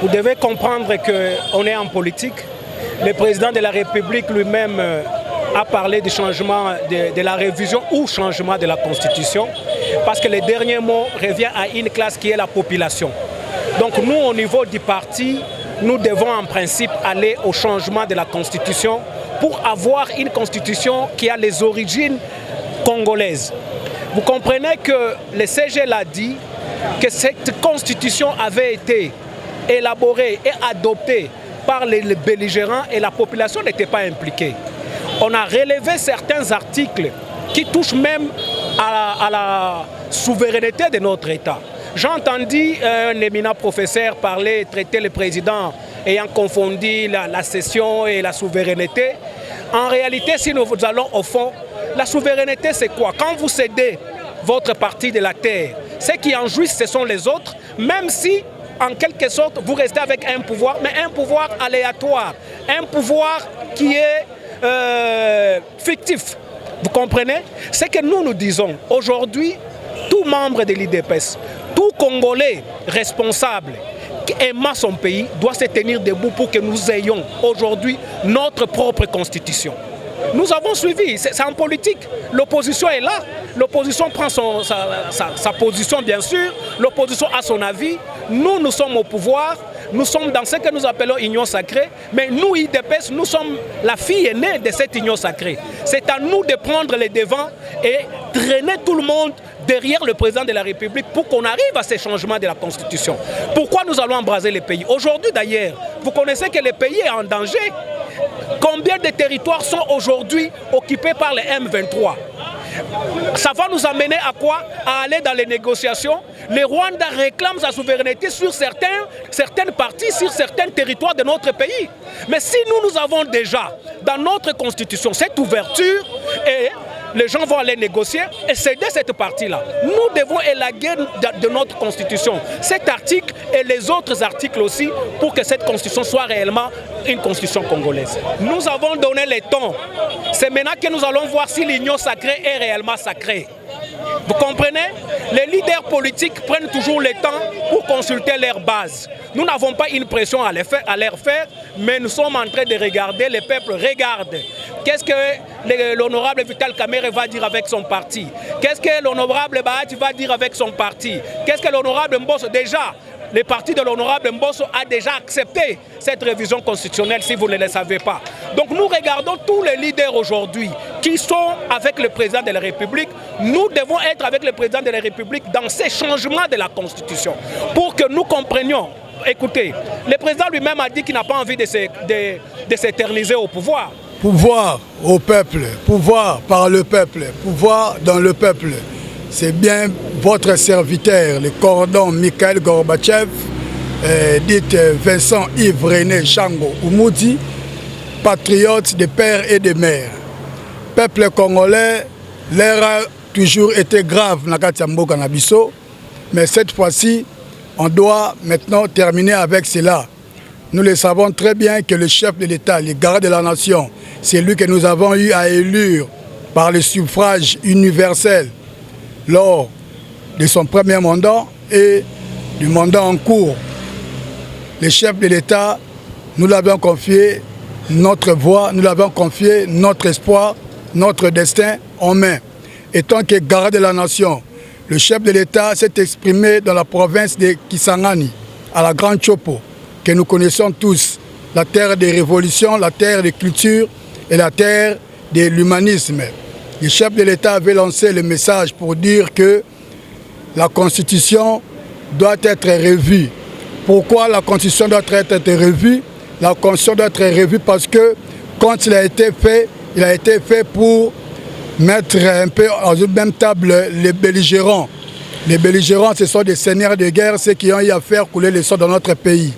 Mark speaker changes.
Speaker 1: Vous devez comprendre qu'on est en politique. Le président de la République lui-même a parlé du changement de la révision ou changement de la Constitution, parce que le dernier mot revient à une classe qui est la population. Donc nous, au niveau du parti, nous devons en principe aller au changement de la Constitution pour avoir une Constitution qui a les origines congolaises. Vous comprenez que le CG l'a dit, que cette Constitution avait été élaborée et adoptée par les belligérants et la population n'était pas impliquée. On a relevé certains articles qui touchent même à la souveraineté de notre État. J'ai entendu un éminent professeur parler, traiter le président ayant confondu la cession et la souveraineté. En réalité, si nous allons au fond, la souveraineté c'est quoi? Quand vous cédez votre partie de la terre, ceux qui en jouissent ce sont les autres, même si en quelque sorte vous restez avec un pouvoir, mais un pouvoir aléatoire, un pouvoir qui est fictif. Vous comprenez? C'est que nous disons aujourd'hui, tout membre de l'IDPS, tout Congolais responsable qui aime son pays doit se tenir debout pour que nous ayons aujourd'hui notre propre constitution. Nous avons suivi, c'est en politique, l'opposition est là, l'opposition prend sa position bien sûr, l'opposition a son avis, nous sommes au pouvoir, nous sommes dans ce que nous appelons union sacrée, mais nous, IDPS, nous sommes la fille aînée de cette union sacrée. C'est à nous de prendre les devants et traîner tout le monde derrière le président de la République pour qu'on arrive à ces changements de la Constitution. Pourquoi nous allons embraser les pays? Aujourd'hui d'ailleurs, vous connaissez que le pays est en danger. Combien de territoires sont aujourd'hui occupés par les M23? Ça va nous amener à quoi? À aller dans les négociations. Le Rwanda réclame sa souveraineté sur certaines parties, sur certains territoires de notre pays. Mais si nous avons déjà dans notre constitution cette ouverture et les gens vont aller négocier et céder cette partie-là. Nous devons élaguer de notre constitution cet article et les autres articles aussi pour que cette constitution soit réellement une constitution congolaise. Nous avons donné les tons. C'est maintenant que nous allons voir si l'union sacrée est réellement sacrée. Vous comprenez? Les leaders politiques prennent toujours le temps pour consulter leur base. Nous n'avons pas une pression à leur faire, mais nous sommes en train de regarder, le peuple regarde. Qu'est-ce que l'honorable Vital Kamerhe va dire avec son parti? Qu'est-ce que l'honorable Bahati va dire avec son parti? Qu'est-ce que l'honorable Mbosso déjà? Le parti de l'honorable Mbosso a déjà accepté cette révision constitutionnelle, si vous ne le savez pas. Donc nous regardons tous les leaders aujourd'hui qui sont avec le président de la République. Nous devons être avec le président de la République dans ces changements de la Constitution pour que nous comprenions. Écoutez, le président lui-même a dit qu'il n'a pas envie de s'éterniser au pouvoir.
Speaker 2: Pouvoir au peuple, pouvoir par le peuple, pouvoir dans le peuple. C'est bien votre serviteur, le cordon Mikhail Gorbatchev, dit Vincent Yves René Chango Oumoudi, patriote de père et de mère. Peuple congolais, l'ère a toujours été grave dans Katiambo Kanabiso, mais cette fois-ci, on doit maintenant terminer avec cela. Nous le savons très bien que le chef de l'État, le garant de la nation, c'est lui que nous avons eu à élire par le suffrage universel lors de son premier mandat et du mandat en cours. Le chef de l'État, nous l'avons confié notre voix, nous l'avons confié notre espoir, notre destin en main. Étant que garant de la nation, le chef de l'État s'est exprimé dans la province de Kisangani, à la Grande Chopo, que nous connaissons tous, la terre des révolutions, la terre des cultures et la terre de l'humanisme. Le chef de l'État avait lancé le message pour dire que la Constitution doit être revue. Pourquoi la Constitution doit être revue? La Constitution doit être revue parce que quand il a été fait pour mettre un peu à une même table les belligérants. Les belligérants, ce sont des seigneurs de guerre, ceux qui ont eu à faire couler le sang dans notre pays.